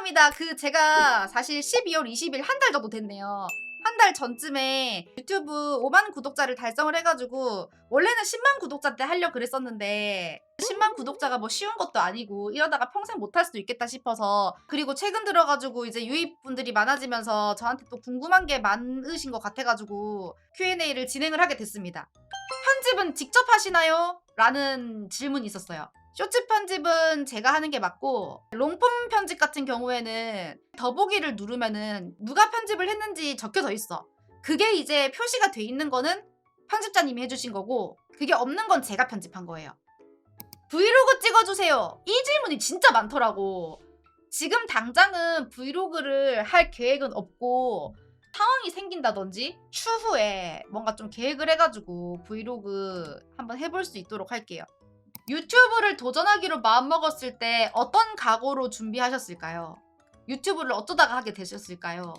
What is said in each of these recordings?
죄송합니다. 제가 사실 12월 20일 한 달 정도 됐네요. 한 달 전쯤에 유튜브 5만 구독자를 달성을 해가지고 원래는 10만 구독자 때 하려고 그랬었는데 10만 구독자가 뭐 쉬운 것도 아니고 이러다가 평생 못할 수도 있겠다 싶어서, 그리고 최근 들어가지고 이제 유입분들이 많아지면서 저한테 또 궁금한 게 많으신 것 같아가지고 Q&A를 진행을 하게 됐습니다. 편집은 직접 하시나요? 라는 질문이 있었어요. 쇼츠 편집은 제가 하는 게 맞고, 롱폼 편집 같은 경우에는 더보기를 누르면은 누가 편집을 했는지 적혀져 있어. 그게 이제 표시가 돼 있는 거는 편집자님이 해주신 거고, 그게 없는 건 제가 편집한 거예요. 브이로그 찍어주세요. 이 질문이 진짜 많더라고. 지금 당장은 브이로그를 할 계획은 없고, 상황이 생긴다든지 추후에 뭔가 좀 계획을 해가지고 브이로그 한번 해볼 수 있도록 할게요. 유튜브를 도전하기로 마음먹었을 때 어떤 각오로 준비하셨을까요? 유튜브를 어쩌다가 하게 되셨을까요?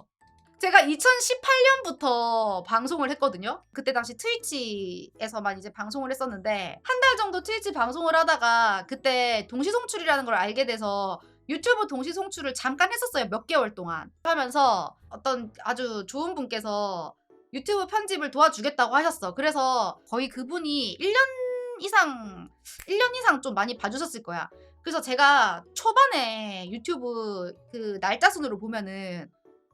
제가 2018년부터 방송을 했거든요. 그때 당시 트위치에서만 이제 방송을 했었는데, 한 달 정도 트위치 방송을 하다가 그때 동시송출이라는 걸 알게 돼서 유튜브 동시송출을 잠깐 했었어요. 몇 개월 동안 하면서 어떤 아주 좋은 분께서 유튜브 편집을 도와주겠다고 하셨어. 그래서 거의 그분이 1년 이상 좀 많이 봐주셨을 거야. 그래서 제가 초반에 유튜브 그 날짜 순으로 보면은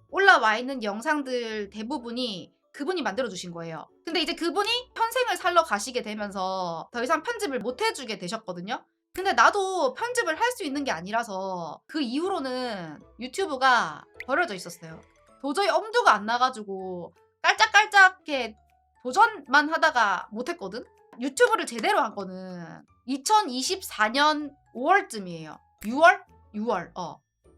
올라와 있는 영상들 대부분이 그분이 만들어주신 거예요. 근데 이제 그분이 현생을 살러 가시게 되면서 더 이상 편집을 못 해주게 되셨거든요. 근데 나도 편집을 할 수 있는 게 아니라서 그 이후로는 유튜브가 버려져 있었어요. 도저히 엄두가 안 나가지고 깔짝깔짝 이렇게 도전만 하다가 못했거든? 유튜브를 제대로 한 거는 2024년 5월쯤이에요. 6월? 6월.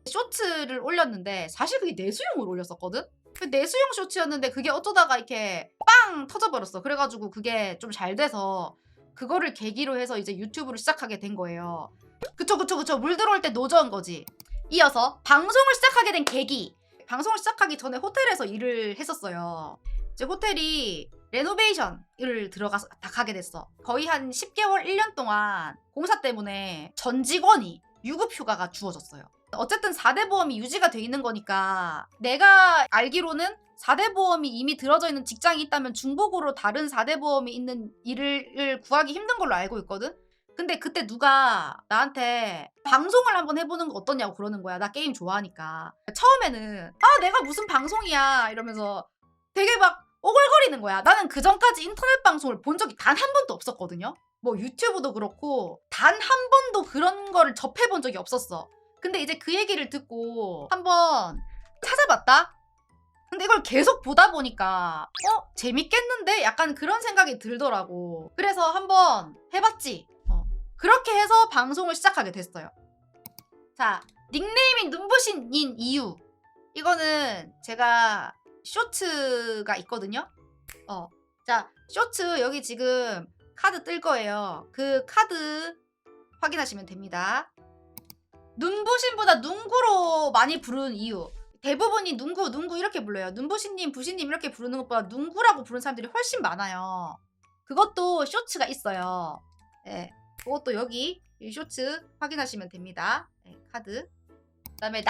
쇼츠를 올렸는데 사실 그게 내수용으로 올렸었거든? 내수용 쇼츠였는데 그게 어쩌다가 이렇게 빵 터져버렸어. 그래가지고 그게 좀 잘 돼서 그거를 계기로 해서 이제 유튜브를 시작하게 된 거예요. 그쵸. 물 들어올 때 노저은 거지. 이어서 방송을 시작하게 된 계기. 방송을 시작하기 전에 호텔에서 일을 했었어요. 이제 호텔이 레노베이션을 들어가서 다 가게 됐어. 거의 한 10개월, 1년 동안 공사 때문에 전 직원이 유급 휴가가 주어졌어요. 어쨌든 4대 보험이 유지가 돼 있는 거니까, 내가 알기로는 4대 보험이 이미 들어져 있는 직장이 있다면 중복으로 다른 4대 보험이 있는 일을 구하기 힘든 걸로 알고 있거든? 근데 그때 누가 나한테 방송을 한번 해보는 거 어떠냐고 그러는 거야. 나 게임 좋아하니까. 처음에는 내가 무슨 방송이야 이러면서 되게 막 오글거리는 거야. 나는 그 전까지 인터넷 방송을 본 적이 단 한 번도 없었거든요. 뭐 유튜브도 그렇고 단 한 번도 그런 거를 접해본 적이 없었어. 근데 이제 그 얘기를 듣고 한번 찾아봤다? 근데 이걸 계속 보다 보니까 재밌겠는데? 약간 그런 생각이 들더라고. 그래서 한번 해봤지. 그렇게 해서 방송을 시작하게 됐어요. 자, 닉네임이 눈부신인 이유. 이거는 제가 쇼츠가 있거든요. 자, 쇼츠 여기 지금 카드 뜰 거예요. 그 카드 확인하시면 됩니다. 눈부신보다 눈구로 많이 부르는 이유. 대부분이 눈구 이렇게 불러요. 눈부신님, 부신님 이렇게 부르는 것보다 눈구라고 부르는 사람들이 훨씬 많아요. 그것도 쇼츠가 있어요. 네, 그것도 여기 이 쇼츠 확인하시면 됩니다. 네, 카드. 그다음에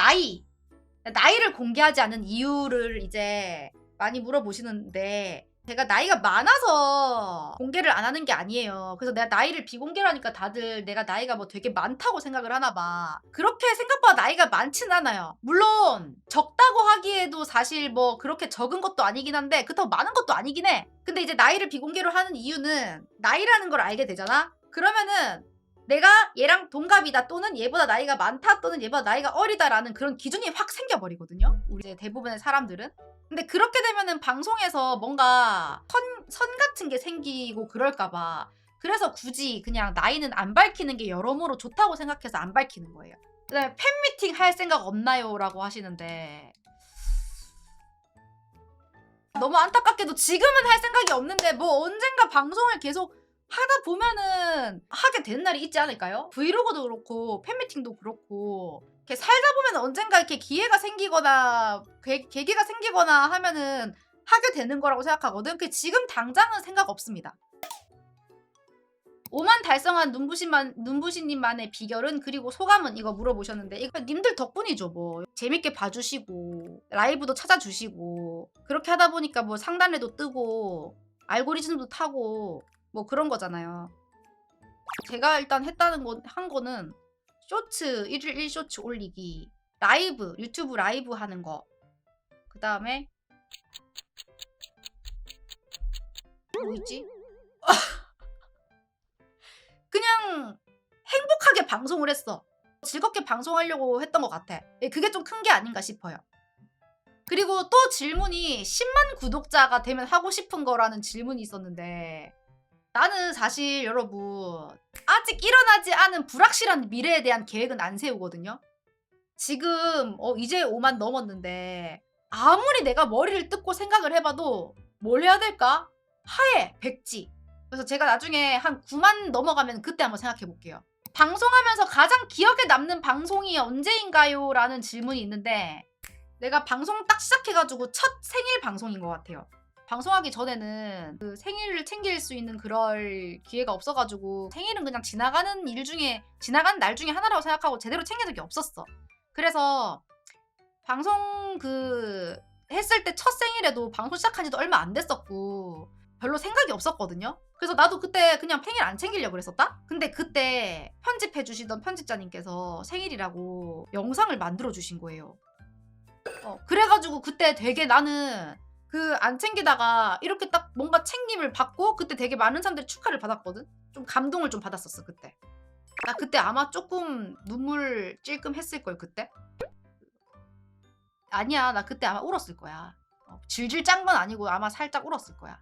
나이를 공개하지 않은 이유를 이제 많이 물어보시는데, 제가 나이가 많아서 공개를 안 하는 게 아니에요. 그래서 내가 나이를 비공개로 하니까 다들 내가 나이가 뭐 되게 많다고 생각을 하나 봐. 그렇게 생각보다 나이가 많진 않아요. 물론 적다고 하기에도 사실 뭐 그렇게 적은 것도 아니긴 한데 그렇다고 많은 것도 아니긴 해. 근데 이제 나이를 비공개로 하는 이유는 나이라는 걸 알게 되잖아? 그러면은 내가 얘랑 동갑이다, 또는 얘보다 나이가 많다, 또는 얘보다 나이가 어리다라는 그런 기준이 확 생겨버리거든요. 우리 이제 대부분의 사람들은. 근데 그렇게 되면은 방송에서 뭔가 선 같은 게 생기고 그럴까봐, 그래서 굳이 그냥 나이는 안 밝히는 게 여러모로 좋다고 생각해서 안 밝히는 거예요. 그 다음에 팬미팅 할 생각 없나요? 라고 하시는데, 너무 안타깝게도 지금은 할 생각이 없는데 뭐 언젠가 방송을 계속 하다 보면은 하게 되는 날이 있지 않을까요? 브이로그도 그렇고 팬미팅도 그렇고 이렇게 살다 보면 언젠가 이렇게 기회가 생기거나 계기가 생기거나 하면은 하게 되는 거라고 생각하거든. 지금 당장은 생각 없습니다. 5만 달성한 눈부신님만의 비결은 그리고 소감은 이거 물어보셨는데 이거 님들 덕분이죠 뭐. 재밌게 봐주시고 라이브도 찾아주시고 그렇게 하다 보니까 뭐 상단에도 뜨고 알고리즘도 타고 뭐 그런 거잖아요. 제가 일단 한 거는 쇼츠 1일 1쇼츠 올리기, 라이브 유튜브 라이브 하는 거, 그 다음에 뭐 있지? 그냥 행복하게 방송을 했어. 즐겁게 방송하려고 했던 것 같아. 그게 좀 큰 게 아닌가 싶어요. 그리고 또 질문이 10만 구독자가 되면 하고 싶은 거라는 질문이 있었는데 나는 사실 여러분 아직 일어나지 않은 불확실한 미래에 대한 계획은 안 세우거든요. 지금 이제 5만 넘었는데 아무리 내가 머리를 뜯고 생각을 해봐도 뭘 해야 될까? 하해, 백지. 그래서 제가 나중에 한 9만 넘어가면 그때 한번 생각해 볼게요. 방송하면서 가장 기억에 남는 방송이 언제인가요? 라는 질문이 있는데 내가 방송 딱 시작해가지고 첫 생일 방송인 것 같아요. 방송하기 전에는 그 생일을 챙길 수 있는 그럴 기회가 없어가지고 생일은 그냥 지나가는 날 중에 하나라고 생각하고 제대로 챙긴 적이 없었어. 그래서 방송 했을 때 첫 생일에도 방송 시작한 지도 얼마 안 됐었고 별로 생각이 없었거든요. 그래서 나도 그때 그냥 생일 안 챙기려고 그랬었다? 근데 그때 편집해 주시던 편집자님께서 생일이라고 영상을 만들어 주신 거예요. 그래가지고 그때 되게 나는 안 챙기다가 이렇게 딱 뭔가 챙김을 받고 그때 되게 많은 사람들이 축하를 받았거든? 좀 감동을 좀 받았었어 그때. 나 그때 아마 조금 눈물 찔끔했을걸 그때? 아니야, 나 그때 아마 울었을 거야. 질질 짠 건 아니고 아마 살짝 울었을 거야.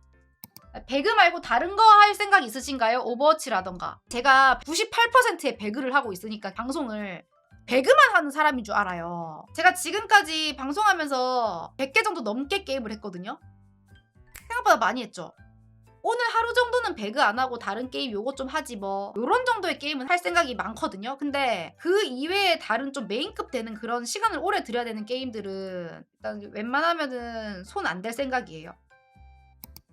배그 말고 다른 거 할 생각 있으신가요? 오버워치라던가. 제가 98%의 배그를 하고 있으니까 방송을 배그만 하는 사람인 줄 알아요. 제가 지금까지 방송하면서 100개 정도 넘게 게임을 했거든요. 생각보다 많이 했죠. 오늘 하루 정도는 배그 안 하고 다른 게임 요거 좀 하지 뭐 요런 정도의 게임은 할 생각이 많거든요. 근데 그 이외에 다른 좀 메인급 되는 그런 시간을 오래 들여야 되는 게임들은 일단 웬만하면은 손 안 댈 생각이에요.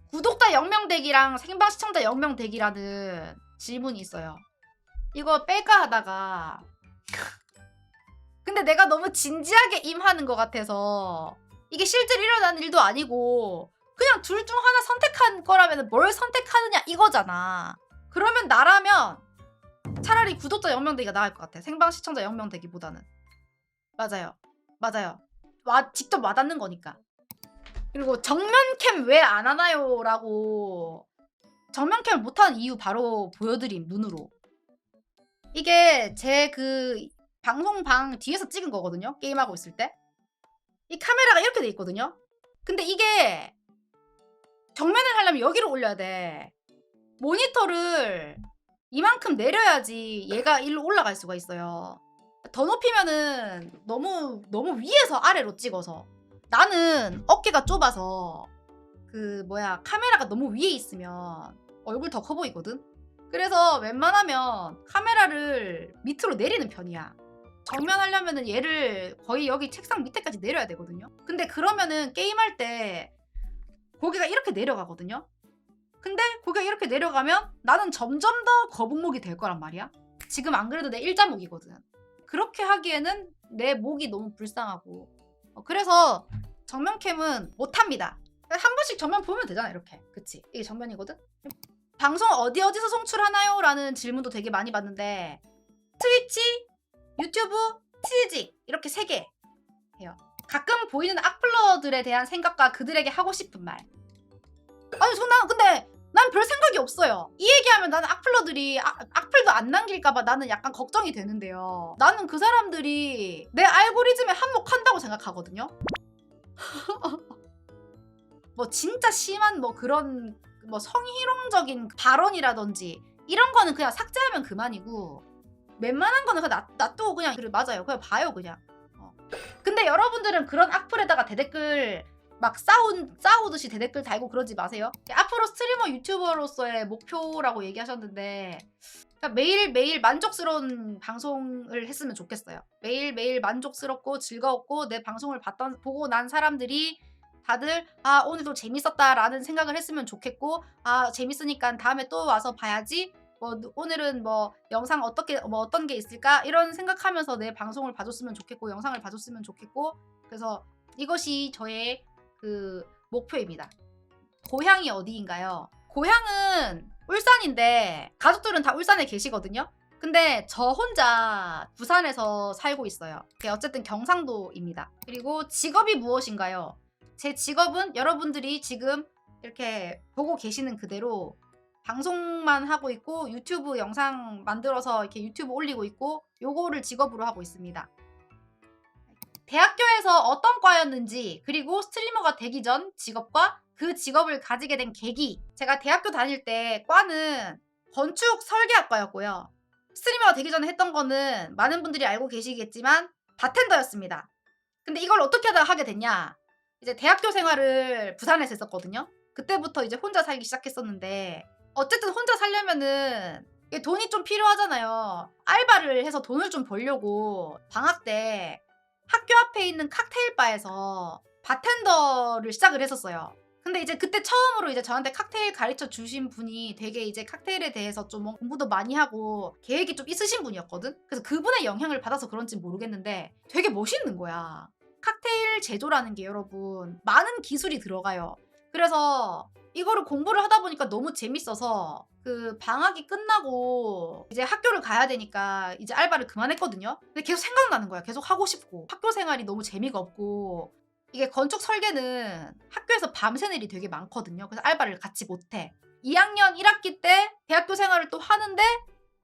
구독자 0명 되기랑 생방 시청자 0명 되기라는 질문이 있어요. 이거 뺄까 하다가 근데 내가 너무 진지하게 임하는 것 같아서 이게 실제로 일어나는 일도 아니고 그냥 둘 중 하나 선택한 거라면 뭘 선택하느냐 이거잖아. 그러면 나라면 차라리 구독자 0명 되기가 나을 것 같아. 생방 시청자 0명 되기보다는. 맞아요. 직접 와닿는 거니까. 그리고 정면캠 왜 안 하나요? 라고 정면캠을 못하는 이유 바로 보여드림 눈으로. 이게 제 방송방 뒤에서 찍은 거거든요. 게임하고 있을 때. 이 카메라가 이렇게 돼 있거든요. 근데 이게 정면을 하려면 여기로 올려야 돼. 모니터를 이만큼 내려야지 얘가 일로 올라갈 수가 있어요. 더 높이면은 너무 위에서 아래로 찍어서 나는 어깨가 좁아서 카메라가 너무 위에 있으면 얼굴 더 커 보이거든. 그래서 웬만하면 카메라를 밑으로 내리는 편이야. 정면 하려면은 얘를 거의 여기 책상 밑에까지 내려야 되거든요. 근데 그러면은 게임할 때 고개가 이렇게 내려가거든요. 근데 고개가 이렇게 내려가면 나는 점점 더 거북목이 될 거란 말이야. 지금 안 그래도 내 일자목이거든. 그렇게 하기에는 내 목이 너무 불쌍하고 그래서 정면캠은 못합니다. 한 번씩 정면 보면 되잖아 이렇게. 그치? 이게 정면이거든? 방송 어디서 송출하나요? 라는 질문도 되게 많이 받는데 트위치, 유튜브, 치즈직 이렇게 3개 해요. 가끔 보이는 악플러들에 대한 생각과 그들에게 하고 싶은 말. 아니 근데 난 별 생각이 없어요. 이 얘기하면 나는 악플러들이 악플도 안 남길까봐 나는 약간 걱정이 되는데요. 나는 그 사람들이 내 알고리즘에 한몫한다고 생각하거든요. 뭐 진짜 심한 그런 성희롱적인 발언이라든지 이런 거는 그냥 삭제하면 그만이고 웬만한 거는 그냥 놔두고 그냥 맞아요. 그냥 봐요 그냥. 근데 여러분들은 그런 악플에다가 대댓글 막 싸우듯이 대댓글 달고 그러지 마세요. 앞으로 스트리머 유튜버로서의 목표라고 얘기하셨는데 그러니까 매일매일 만족스러운 방송을 했으면 좋겠어요. 매일매일 만족스럽고 즐거웠고 내 방송을 보고 난 사람들이 다들 오늘도 재밌었다라는 생각을 했으면 좋겠고 재밌으니까 다음에 또 와서 봐야지 뭐 오늘은 뭐 영상 어떻게 뭐 어떤 게 있을까 이런 생각하면서 내 방송을 봐줬으면 좋겠고 영상을 봐줬으면 좋겠고 그래서 이것이 저의 그 목표입니다. 고향이 어디인가요? 고향은 울산인데 가족들은 다 울산에 계시거든요. 근데 저 혼자 부산에서 살고 있어요. 어쨌든 경상도입니다. 그리고 직업이 무엇인가요? 제 직업은 여러분들이 지금 이렇게 보고 계시는 그대로 방송만 하고 있고 유튜브 영상 만들어서 이렇게 유튜브 올리고 있고 요거를 직업으로 하고 있습니다. 대학교에서 어떤 과였는지 그리고 스트리머가 되기 전 직업과 그 직업을 가지게 된 계기. 제가 대학교 다닐 때 과는 건축 설계학과였고요. 스트리머가 되기 전에 했던 거는 많은 분들이 알고 계시겠지만 바텐더였습니다. 근데 이걸 어떻게 하게 됐냐? 이제 대학교 생활을 부산에서 했었거든요. 그때부터 이제 혼자 살기 시작했었는데 어쨌든 혼자 살려면은 돈이 좀 필요하잖아요. 알바를 해서 돈을 좀 벌려고 방학 때 학교 앞에 있는 칵테일 바에서 바텐더를 시작을 했었어요. 근데 이제 그때 처음으로 이제 저한테 칵테일 가르쳐 주신 분이 되게 이제 칵테일에 대해서 좀 공부도 많이 하고 계획이 좀 있으신 분이었거든? 그래서 그분의 영향을 받아서 그런지 모르겠는데 되게 멋있는 거야. 칵테일 제조라는 게 여러분 많은 기술이 들어가요. 그래서 이거를 공부를 하다 보니까 너무 재밌어서 그 방학이 끝나고 이제 학교를 가야 되니까 이제 알바를 그만했거든요. 근데 계속 생각나는 거야. 계속 하고 싶고 학교 생활이 너무 재미가 없고 이게 건축 설계는 학교에서 밤새는 일이 되게 많거든요. 그래서 알바를 같이 못해. 2학년 1학기 때 대학교 생활을 또 하는데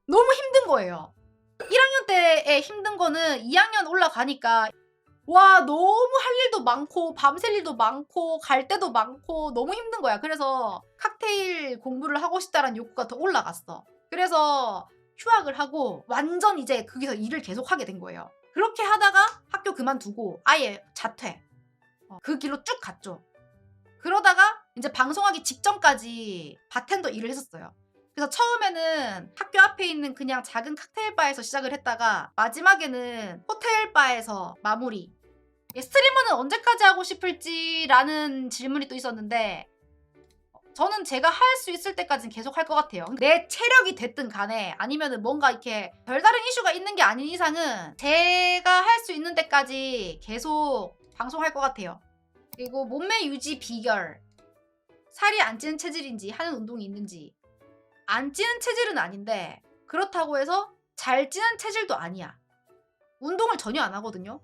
너무 힘든 거예요. 1학년 때에 힘든 거는 2학년 올라가니까 와 너무 할 일도 많고 밤샐 일도 많고 갈 데도 많고 너무 힘든 거야. 그래서 칵테일 공부를 하고 싶다라는 욕구가 더 올라갔어. 그래서 휴학을 하고 완전 이제 거기서 일을 계속 하게 된 거예요. 그렇게 하다가 학교 그만두고 아예 자퇴. 그 길로 쭉 갔죠. 그러다가 이제 방송하기 직전까지 바텐더 일을 했었어요. 그래서 처음에는 학교 앞에 있는 그냥 작은 칵테일 바에서 시작을 했다가 마지막에는 호텔 바에서 마무리. 스트리머는 언제까지 하고 싶을지라는 질문이 또 있었는데 저는 제가 할 수 있을 때까지는 계속 할 것 같아요. 내 체력이 됐든 간에 아니면은 뭔가 이렇게 별다른 이슈가 있는 게 아닌 이상은 제가 할 수 있는 데까지 계속 방송할 것 같아요. 그리고 몸매 유지 비결. 살이 안 찌는 체질인지 하는 운동이 있는지. 안 찌는 체질은 아닌데 그렇다고 해서 잘 찌는 체질도 아니야. 운동을 전혀 안 하거든요.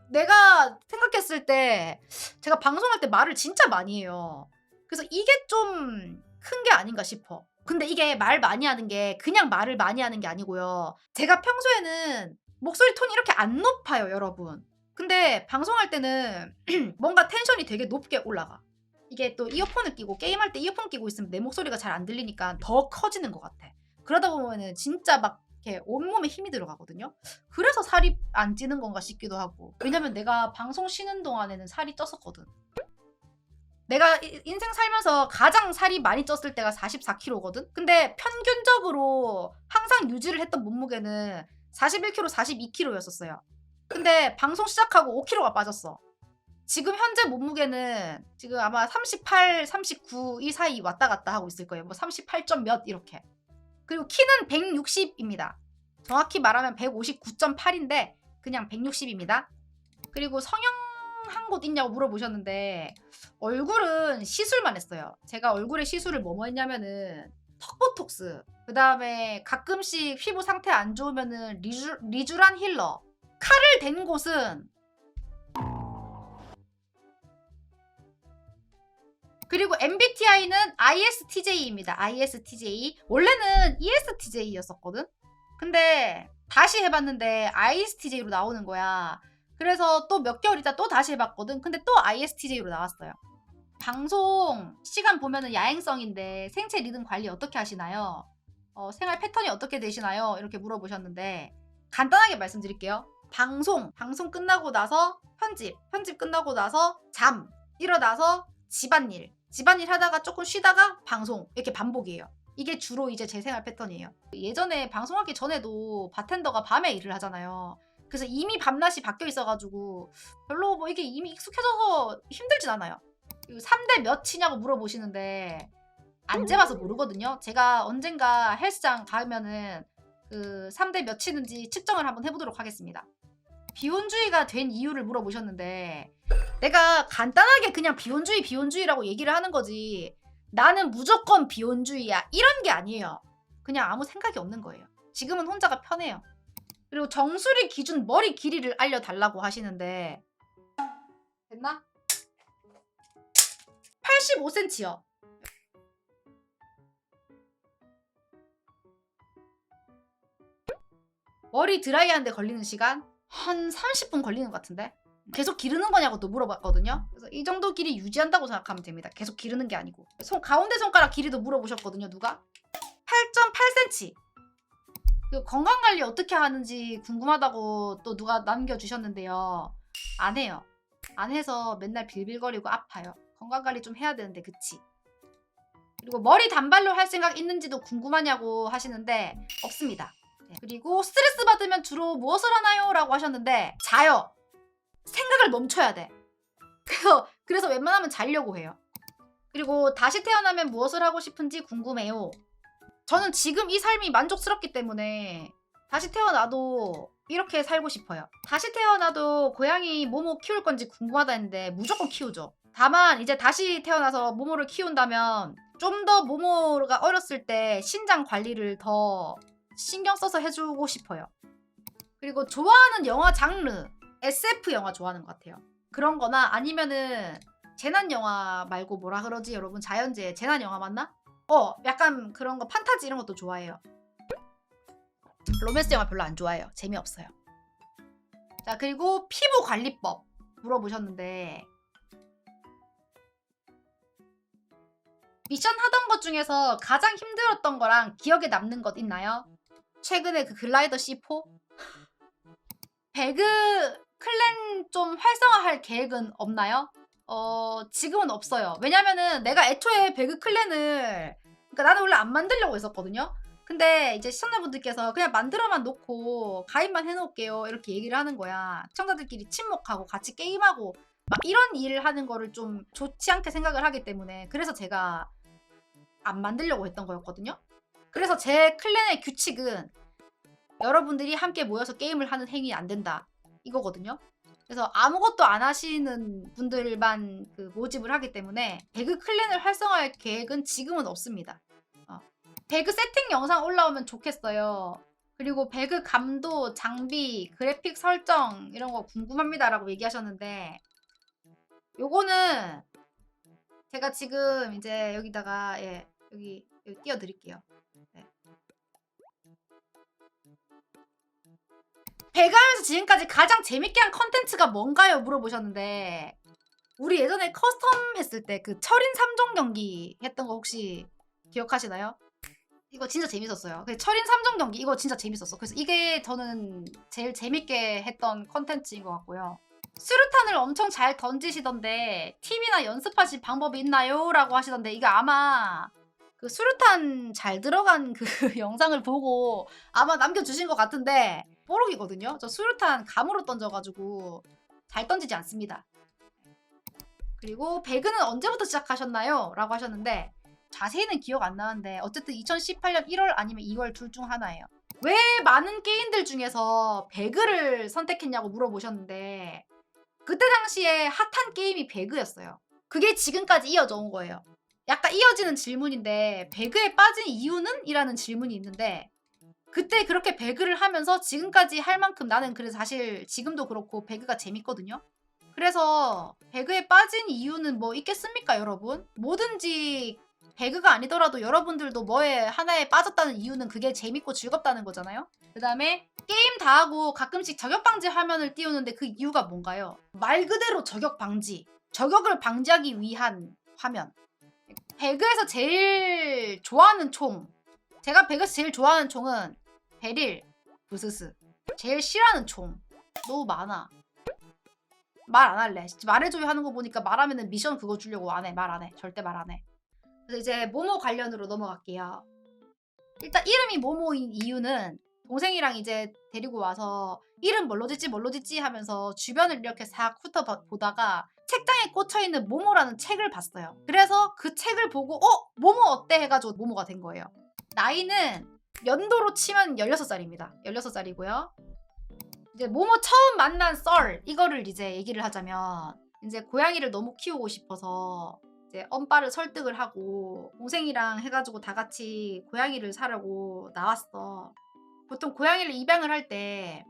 내가 생각했을 때 제가 방송할 때 말을 진짜 많이 해요. 그래서 이게 좀 큰 게 아닌가 싶어. 근데 이게 말 많이 하는 게 그냥 말을 많이 하는 게 아니고요. 제가 평소에는 목소리 톤이 이렇게 안 높아요, 여러분. 근데 방송할 때는 뭔가 텐션이 되게 높게 올라가. 이게 또 이어폰을 끼고 게임할 때 이어폰 끼고 있으면 내 목소리가 잘 안 들리니까 더 커지는 것 같아. 그러다 보면은 진짜 막 이렇게 온몸에 힘이 들어가거든요. 그래서 살이 안 찌는 건가 싶기도 하고. 왜냐면 내가 방송 쉬는 동안에는 살이 쪘었거든. 내가 인생 살면서 가장 살이 많이 쪘을 때가 44kg거든? 근데 평균적으로 항상 유지를 했던 몸무게는 41kg, 42kg였었어요. 근데 방송 시작하고 5kg가 빠졌어. 지금 현재 몸무게는 지금 아마 38, 39 이 사이 왔다 갔다 하고 있을 거예요. 뭐 38점 몇 이렇게. 그리고 키는 160입니다. 정확히 말하면 159.8인데 그냥 160입니다. 그리고 성형한 곳 있냐고 물어보셨는데 얼굴은 시술만 했어요. 제가 얼굴에 시술을 뭐뭐 했냐면은 턱보톡스, 그 다음에 가끔씩 피부 상태 안 좋으면은 리쥬란 힐러. 칼을 댄 곳은 그리고 MBTI는 ISTJ입니다. ISTJ. 원래는 ESTJ였었거든? 근데 다시 해봤는데 ISTJ로 나오는 거야. 그래서 또 몇 개월 있다 또 다시 해봤거든? 근데 또 ISTJ로 나왔어요. 방송 시간 보면은 야행성인데 생체 리듬 관리 어떻게 하시나요? 생활 패턴이 어떻게 되시나요? 이렇게 물어보셨는데 간단하게 말씀드릴게요. 방송 끝나고 나서 편집 끝나고 나서 잠, 일어나서 집안일 하다가 조금 쉬다가 방송 이렇게 반복이에요. 이게 주로 이제 제 생활 패턴이에요. 예전에 방송하기 전에도 바텐더가 밤에 일을 하잖아요. 그래서 이미 밤낮이 바뀌어 있어가지고 별로 뭐 이게 이미 익숙해져서 힘들진 않아요. 3대 몇이냐고 물어보시는데 안 재봐서 모르거든요. 제가 언젠가 헬스장 가면은 그 3대 몇 치는지 측정을 한번 해보도록 하겠습니다. 비혼주의가 된 이유를 물어보셨는데 내가 간단하게 그냥 비혼주의라고 얘기를 하는 거지 나는 무조건 비혼주의야 이런 게 아니에요. 그냥 아무 생각이 없는 거예요. 지금은 혼자가 편해요. 그리고 정수리 기준 머리 길이를 알려달라고 하시는데 됐나? 85cm요. 머리 드라이하는데 걸리는 시간? 한 30분 걸리는 것 같은데? 계속 기르는 거냐고 또 물어봤거든요. 그래서 이 정도 길이 유지한다고 생각하면 됩니다. 계속 기르는 게 아니고. 가운데 손가락 길이도 물어보셨거든요. 누가? 8.8cm. 그 건강관리 어떻게 하는지 궁금하다고 또 누가 남겨주셨는데요. 안 해요. 안 해서 맨날 빌빌거리고 아파요. 건강관리 좀 해야 되는데 그치? 그리고 머리 단발로 할 생각 있는지도 궁금하냐고 하시는데 없습니다. 네. 그리고 스트레스 받으면 주로 무엇을 하나요? 라고 하셨는데 자요. 생각을 멈춰야 돼. 그래서 웬만하면 자려고 해요. 그리고 다시 태어나면 무엇을 하고 싶은지 궁금해요. 저는 지금 이 삶이 만족스럽기 때문에 다시 태어나도 이렇게 살고 싶어요. 다시 태어나도 고양이 모모 키울 건지 궁금하다 했는데 무조건 키우죠. 다만 이제 다시 태어나서 모모를 키운다면 좀 더 모모가 어렸을 때 신장 관리를 더 신경 써서 해주고 싶어요. 그리고 좋아하는 영화 장르 SF 영화 좋아하는 것 같아요. 그런 거나 아니면은 재난 영화 말고 뭐라 그러지 여러분? 자연재해 재난 영화 맞나? 약간 그런 거 판타지 이런 것도 좋아해요. 로맨스 영화 별로 안 좋아해요. 재미없어요. 자, 그리고 피부 관리법 물어보셨는데 미션 하던 것 중에서 가장 힘들었던 거랑 기억에 남는 것 있나요? 최근에 그 글라이더 C4? 배그 클랜 좀 활성화할 계획은 없나요? 지금은 없어요. 왜냐면은 내가 애초에 배그 클랜을 그러니까 나는 원래 안 만들려고 했었거든요. 근데 이제 시청자분들께서 그냥 만들어만 놓고 가입만 해놓을게요 이렇게 얘기를 하는 거야. 시청자들끼리 친목하고 같이 게임하고 막 이런 일을 하는 거를 좀 좋지 않게 생각을 하기 때문에 그래서 제가 안 만들려고 했던 거였거든요. 그래서 제 클랜의 규칙은 여러분들이 함께 모여서 게임을 하는 행위 안 된다 이거거든요. 그래서 아무것도 안 하시는 분들만 그 모집을 하기 때문에 배그 클랜을 활성화할 계획은 지금은 없습니다. 배그 세팅 영상 올라오면 좋겠어요. 그리고 배그 감도, 장비, 그래픽 설정 이런 거 궁금합니다 라고 얘기하셨는데 요거는 제가 지금 이제 여기다가 여기 띄워드릴게요. 네. 배그하면서 지금까지 가장 재밌게 한 컨텐츠가 뭔가요? 물어보셨는데 우리 예전에 커스텀 했을 때 그 철인 3종 경기 했던 거 혹시 기억하시나요? 이거 진짜 재밌었어요. 철인 3종 경기 이거 진짜 재밌었어. 그래서 이게 저는 제일 재밌게 했던 컨텐츠인 것 같고요. 수류탄을 엄청 잘 던지시던데 팁이나 연습하실 방법이 있나요? 라고 하시던데 이게 아마 그 수류탄 잘 들어간 그 영상을 보고 아마 남겨주신 것 같은데 뽀록이거든요. 저 수류탄 감으로 던져가지고 잘 던지지 않습니다. 그리고 배그는 언제부터 시작하셨나요? 라고 하셨는데 자세히는 기억 안 나는데 어쨌든 2018년 1월 아니면 2월 둘 중 하나예요. 왜 많은 게임들 중에서 배그를 선택했냐고 물어보셨는데 그때 당시에 핫한 게임이 배그였어요. 그게 지금까지 이어져 온 거예요. 약간 이어지는 질문인데 배그에 빠진 이유는? 이라는 질문이 있는데 그때 그렇게 배그를 하면서 지금까지 할 만큼 나는 그래서 사실 지금도 그렇고 배그가 재밌거든요. 그래서 배그에 빠진 이유는 뭐 있겠습니까 여러분? 뭐든지 배그가 아니더라도 여러분들도 뭐에 하나에 빠졌다는 이유는 그게 재밌고 즐겁다는 거잖아요. 그 다음에 게임 다 하고 가끔씩 저격 방지 화면을 띄우는데 그 이유가 뭔가요? 말 그대로 저격 방지. 저격을 방지하기 위한 화면. 배그에서 제일 좋아하는 총. 제가 배그에서 제일 좋아하는 총은 베릴, 부스스. 제일 싫어하는 총. 너무 많아. 말 안 할래. 말해줘요 하는 거 보니까 말하면은 미션 그거 주려고 안 해. 말 안 해. 절대 말 안 해. 그래서 이제 모모 관련으로 넘어갈게요. 일단 이름이 모모인 이유는 동생이랑 이제 데리고 와서 이름 뭘로 짓지 하면서 주변을 이렇게 싹 훑어보다가 책장에 꽂혀있는 모모라는 책을 봤어요. 그래서 그 책을 보고 모모 어때? 해가지고 모모가 된 거예요. 나이는 연도로 치면 16살입니다. 16살이고요. 이제 모모 처음 만난 썰 이거를 이제 얘기를 하자면 이제 고양이를 너무 키우고 싶어서 이제 엄빠를 설득을 하고 동생이랑 해가지고 다 같이 고양이를 사려고 나왔어. 보통 고양이를 입양을 할 때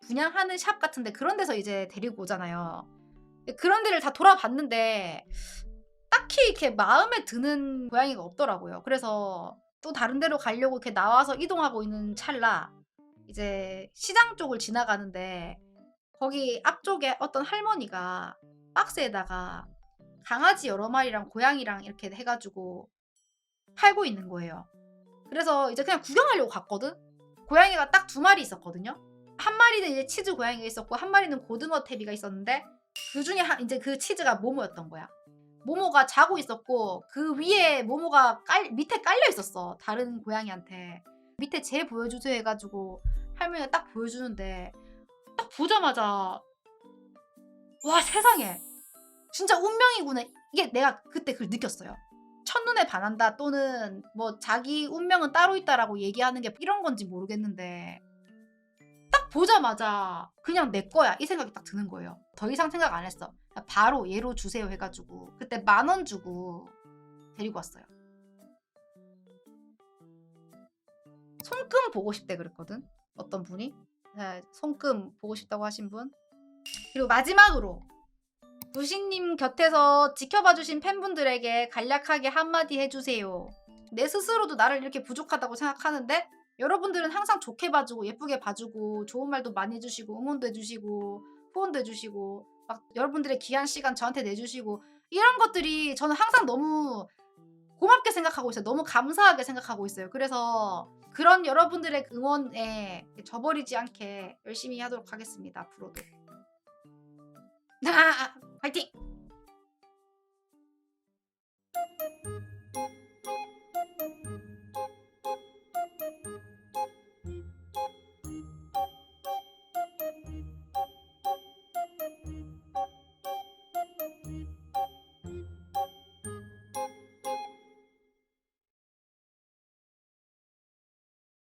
분양하는 샵 같은데 그런 데서 이제 데리고 오잖아요. 그런 데를 다 돌아봤는데 딱히 이렇게 마음에 드는 고양이가 없더라고요. 그래서 또 다른 데로 가려고 이렇게 나와서 이동하고 있는 찰나 이제 시장 쪽을 지나가는데 거기 앞쪽에 어떤 할머니가 박스에다가 강아지 여러 마리랑 고양이랑 이렇게 해가지고 팔고 있는 거예요. 그래서 이제 그냥 구경하려고 갔거든? 고양이가 딱 2마리 있었거든요? 한 마리는 이제 치즈 고양이가 있었고 한 마리는 고등어 태비가 있었는데 그 중에 이제 그 치즈가 모모였던 거야. 모모가 자고 있었고 그 위에 모모가 밑에 깔려 있었어. 다른 고양이한테. 밑에 쟤 보여주세요 해가지고 할머니가 딱 보여주는데 딱 보자마자 와 세상에 진짜 운명이구나. 이게 내가 그때 그걸 느꼈어요. 첫눈에 반한다 또는 뭐 자기 운명은 따로 있다라고 얘기하는 게 이런 건지 모르겠는데 딱 보자마자 그냥 내 거야 이 생각이 딱 드는 거예요. 더 이상 생각 안 했어. 바로 얘로 주세요 해가지고 그때 10,000원 주고 데리고 왔어요. 손금 보고 싶대 그랬거든 어떤 분이. 네, 손금 보고 싶다고 하신 분. 그리고 마지막으로 부신님 곁에서 지켜봐주신 팬분들에게 간략하게 한마디 해주세요. 내 스스로도 나를 이렇게 부족하다고 생각하는데 여러분들은 항상 좋게 봐주고 예쁘게 봐주고 좋은 말도 많이 해주시고 응원도 해주시고 후원도 해주시고 막 여러분들의 귀한 시간 저한테 내주시고 이런 것들이 저는 항상 너무 고맙게 생각하고 있어요. 너무 감사하게 생각하고 있어요. 그래서 그런 여러분들의 응원에 저버리지 않게 열심히 하도록 하겠습니다. 앞으로도. 화이팅!